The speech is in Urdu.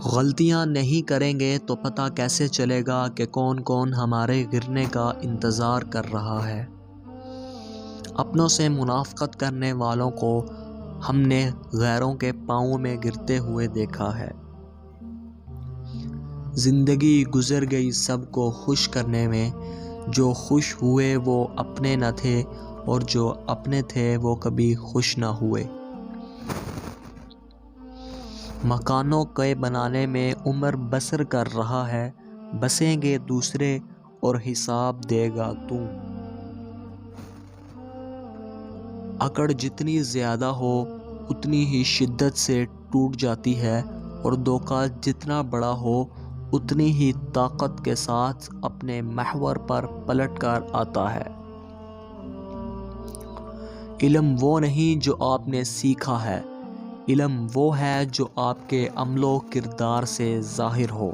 غلطیاں نہیں کریں گے تو پتہ کیسے چلے گا کہ کون کون ہمارے گرنے کا انتظار کر رہا ہے۔ اپنوں سے منافقت کرنے والوں کو ہم نے غیروں کے پاؤں میں گرتے ہوئے دیکھا ہے۔ زندگی گزر گئی سب کو خوش کرنے میں، جو خوش ہوئے وہ اپنے نہ تھے اور جو اپنے تھے وہ کبھی خوش نہ ہوئے۔ مکانوں کے بنانے میں عمر بسر کر رہا ہے، بسیں گے دوسرے اور حساب دے گا تو۔ اکڑ جتنی زیادہ ہو اتنی ہی شدت سے ٹوٹ جاتی ہے، اور دھوکہ جتنا بڑا ہو اتنی ہی طاقت کے ساتھ اپنے محور پر پلٹ کر آتا ہے۔ علم وہ نہیں جو آپ نے سیکھا ہے، علم وہ ہے جو آپ کے عمل و کردار سے ظاہر ہو۔